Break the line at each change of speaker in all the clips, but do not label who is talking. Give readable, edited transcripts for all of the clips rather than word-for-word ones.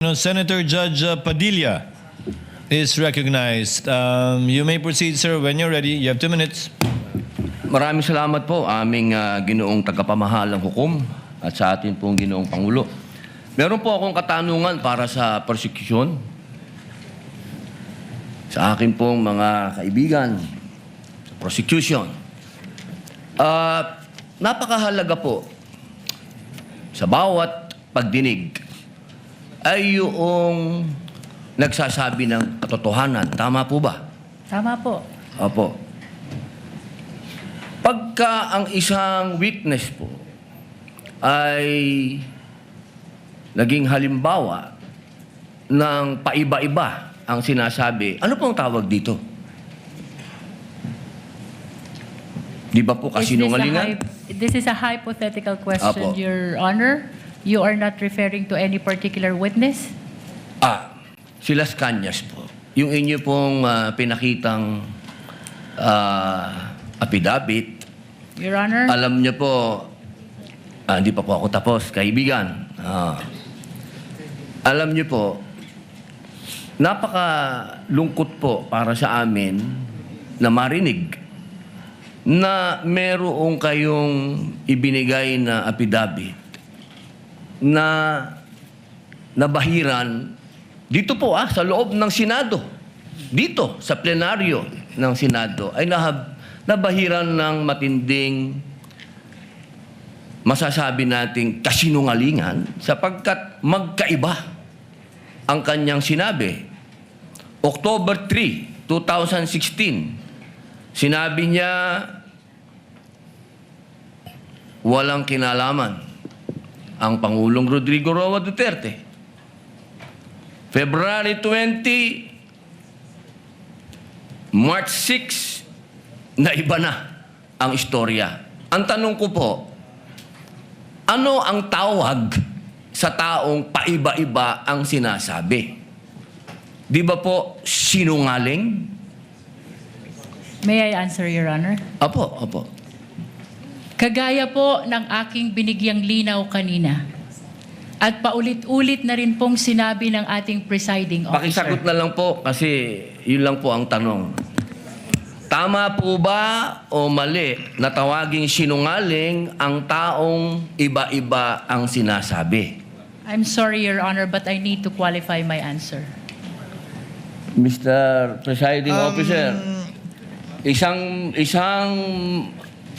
No, Senator Judge Padilla is recognized. You may proceed, sir, when you're ready. You have 2 minutes.
Maraming salamat po aming ginoong tagapamahalang hukom at sa atin pong ginoong Pangulo. Meron po akong katanungan para sa persecution sa akin pong mga kaibigan sa prosecution. Napakahalaga po sa bawat pagdinig ay yung nagsasabi ng katotohanan. Tama po ba?
Tama po.
Opo. Pagka ang isang witness po ay naging halimbawa ng paiba-iba ang sinasabi, ano pong tawag dito? Di ba po kasinungalingan?
This is a hypothetical question,
Apo.
Your Honor. You are not referring to any particular witness?
Si Las Cañas po. Yung inyo pong pinakitang affidavit,
Your Honor?
alam niyo po, hindi pa po ako tapos, kaibigan. Alam niyo po, napakalungkot po para sa amin na marinig na merong kayong ibinigay na affidavit na nabahiran dito po sa loob ng Senado. Dito, sa plenaryo ng Senado, ay nabahiran ng matinding masasabi nating kasinungalingan sapagkat magkaiba ang kanyang sinabi. October 3, 2016, sinabi niya walang kinalaman ang Pangulong Rodrigo Roa Duterte. February 20, March 6, na iba na ang istorya. Ang tanong ko po, ano ang tawag sa taong paiba-iba ang sinasabi? Di ba po sinungaling?
May I answer, Your Honor?
Opo.
Kagaya po ng aking binigyang linaw kanina at paulit-ulit na rin pong sinabi ng ating presiding officer.
Pakisagot na lang po kasi yun lang po ang tanong. Tama po ba o mali na tawaging sinungaling ang taong iba-iba ang sinasabi?
I'm sorry, Your Honor, but I need to qualify my answer.
Mr. Presiding Officer, isang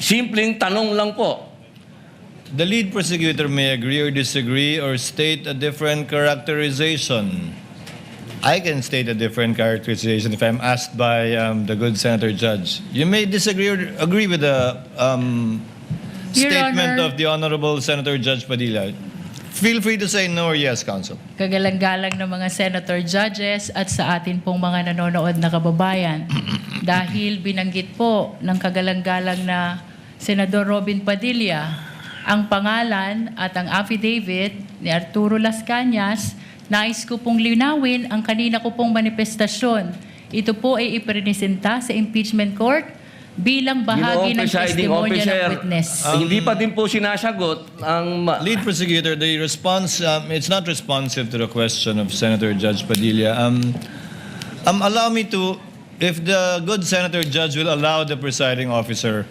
simpleng tanong lang po.
The lead prosecutor may agree or disagree or state a different characterization. I can state a different characterization if I'm asked by the good Senator Judge. You may disagree or agree with the
Your
statement
Honor,
of the Honorable Senator Judge Padilla. Feel free to say no or yes, Counsel.
kagalang-galang ng mga senator judges at sa atin pong mga nanonood na kababayan. Dahil binanggit po ng kagalang-galang na Senador Robin Padilla ang pangalan at ang affidavit ni Arturo Las Cañas, nais ko pong linawin ang kanina ko pong manifestasyon. Ito po ay ipresenta sa impeachment court bilang bahagi ng testimonya ng witness.
Hindi pa din po sinasagot ang...
Lead prosecutor, the response, it's not responsive to the question of Senator Judge Padilla. Allow me to, if the good Senator Judge will allow the presiding officer,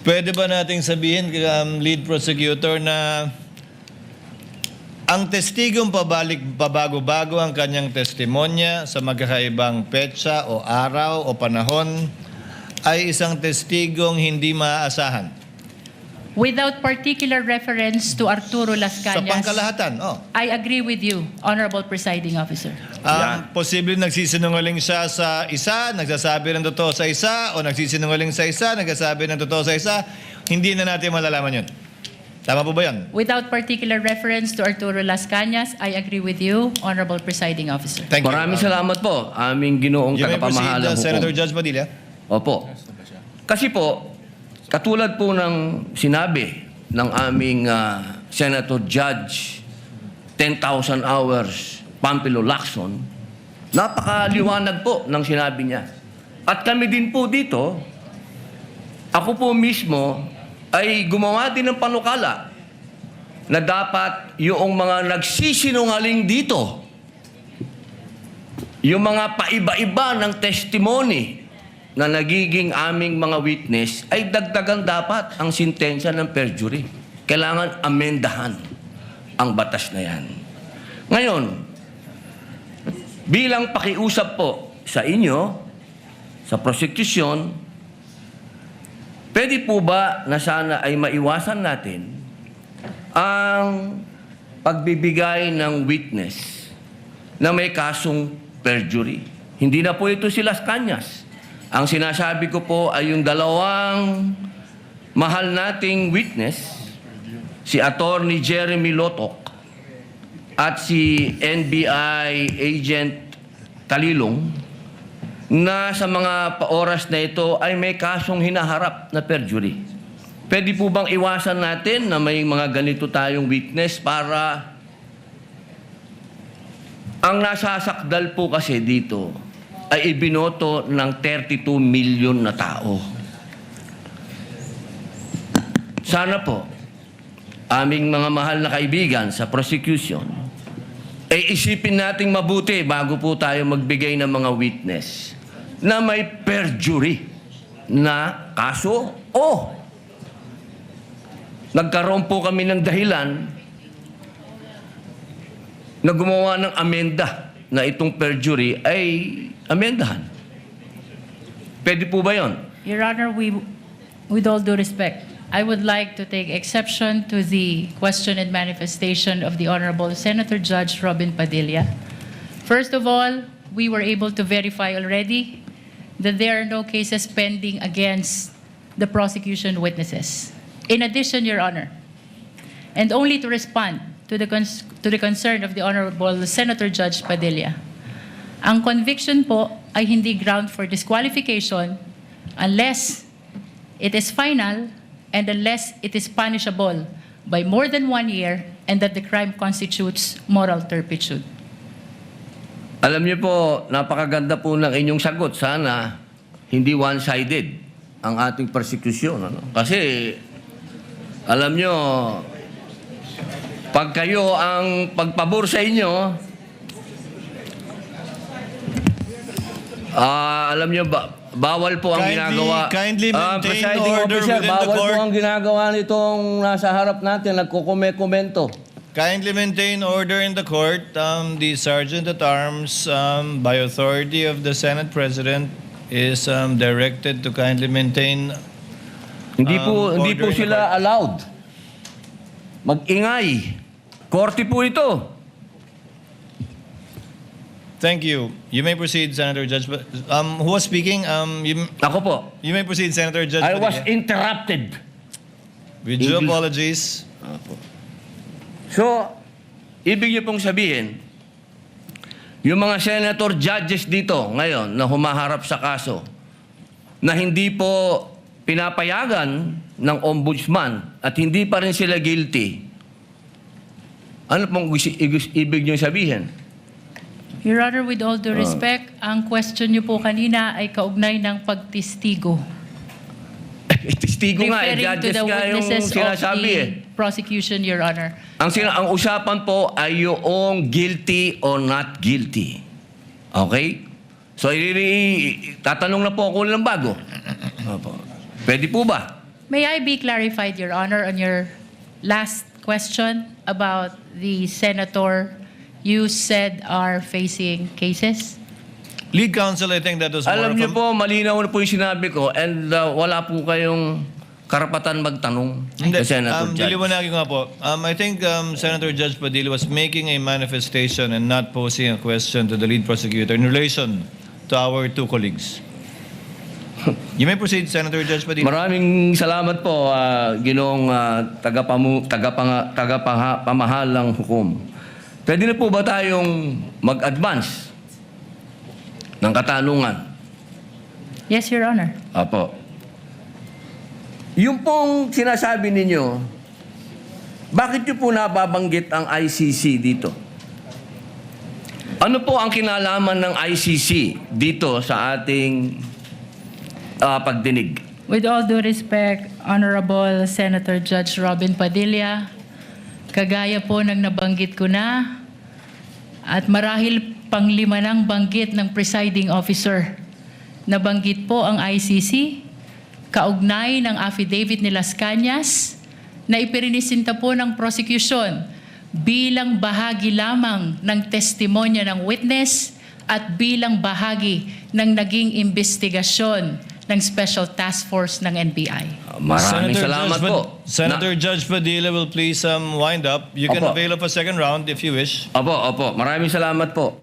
pwede ba nating sabihin, lead prosecutor, na ang testigong pabago-bago ang kanyang testimonya sa magkakaibang petsa o araw o panahon ay isang testigong hindi maaasahan?
Without particular reference to Arturo Las
Sa
Cañas,
pangkalahatan,
I agree with you, Honorable Presiding Officer.
Posible nagsisinungaling siya sa isa, nagsasabi ng totoo sa isa, o nagsisinungaling sa isa, nagsasabi ng totoo sa isa. Hindi na natin malalaman yun. Tama po ba yan?
Without particular reference to Arturo Las Cañas, I agree with you, Honorable Presiding Officer.
Thank you.
Maraming salamat po, aming ginoong
You may proceed,
tagapamahalang hukom.
Senator Judge Padilla.
Opo. Kasi po, katulad po ng sinabi ng aming Senator Judge, 10,000 hours, Pampilo Lacson, napakaliwanag po ng sinabi niya. At kami din po dito, ako po mismo ay gumawa din ng panukala na dapat yung mga nagsisinungaling dito yung mga paiba-iba ng testimony na nagiging aming mga witness ay dagdagan dapat ang sintensya ng perjury. Kailangan amendahan ang batas na yan. Ngayon, bilang pakiusap po sa inyo, sa prosecution, pwede po ba na sana ay maiwasan natin ang pagbibigay ng witness na may kasong perjury? Hindi na po ito si Las Cañas. Ang sinasabi ko po ay yung dalawang mahal nating witness, si Attorney Jeremy Lotok at si NBI Agent Talilong, na sa mga oras na ito ay may kasong hinaharap na perjury. Pwede po bang iwasan natin na may mga ganito tayong witness para ang nasasakdal po kasi dito ay ibinoto ng 32 million na tao. Sana po, aming mga mahal na kaibigan sa prosecution, ay isipin nating mabuti bago po tayo magbigay ng mga witness na may perjury na kaso o nagkaroon po kami ng dahilan na gumawa ng amenda na itong perjury ay amendahan. Pwede po ba yun?
Your Honor, with all due respect, I would like to take exception to the question and manifestation of the Honorable Senator Judge Robin Padilla. First of all, we were able to verify already that there are no cases pending against the prosecution witnesses. In addition, Your Honor, and only to respond to the concern of the Honorable Senator Judge Padilla, ang conviction po ay hindi ground for disqualification unless it is final and unless it is punishable by more than 1 year and that the crime constitutes moral turpitude.
Alam niyo po, napakaganda po ng inyong sagot. Sana hindi one-sided ang ating persecution. Ano? Kasi, alam niyo, pag kayo ang pagpabor sa inyo, alam niyo, bawal po ang ginagawa.
Kindly maintain
Presiding
order
officer,
within the
bawal
court.
po ang ginagawa nitong nasa harap natin, nagkukomento.
Kindly maintain order in the court. The Sergeant at Arms, by authority of the Senate President, is directed to kindly maintain.
Hindi po
order in the
sila allowed mag-ingay. Korte po ito.
Thank you. You may proceed, Senator Judge. Who was speaking?
Ako po.
You may proceed, Senator Judge.
I was
Padilla.
interrupted.
With due
English.
apologies.
So, ibig niyo pong sabihin, yung mga senator judges dito ngayon na humaharap sa kaso, na hindi po pinapayagan ng ombudsman at hindi pa rin sila guilty, ano pong ibig niyo sabihin?
Your Honor, with all due respect, ang question niyo po kanina ay kaugnay ng pagtistigo.
Testigo nga,
Referring to
judges
the
nga yung
witnesses of
sinasabi
the
eh.
prosecution, Your Honor.
Ang usapan po ay yung guilty or not guilty. Okay? So, tatanong na po ako ng bago. Opo. Pwede po ba?
May I be clarified, Your Honor, on your last question about the senator you said are facing cases?
Lead counsel, I think that was more
Alam
of
niyo
a-
po, malinaw na po yung sinabi ko and wala po kayong karapatan magtanong
Hindi,
sa Senator Judge.
diliwanagin ko nga po. I think Senator Judge Padilla was making a manifestation and not posing a question to the lead prosecutor in relation to our two colleagues. You may proceed, Senator Judge Padilla.
Maraming salamat po, Ginoong tagapamahalang hukom. Pwede na po ba tayong mag-advance ng katanungan?
Yes, Your Honor.
Apo. Yung pong sinasabi ninyo, bakit nyo po nababanggit ang ICC dito? Ano po ang kinalaman ng ICC dito sa ating pagdinig?
With all due respect, Honorable Senator Judge Robin Padilla, kagaya po ng nabanggit ko na, At marahil panglima ng banggit ng presiding officer. Nabanggit po ang ICC, kaugnay ng affidavit ni Las Cañas na ipirinisinta po ng prosecution bilang bahagi lamang ng testimonya ng witness at bilang bahagi ng naging investigasyon ng Special Task Force ng NBI.
Maraming salamat po.
Senator Judge Padilla will please wind up. You can
Opo.
avail of a second round if you wish.
Opo. Maraming salamat po.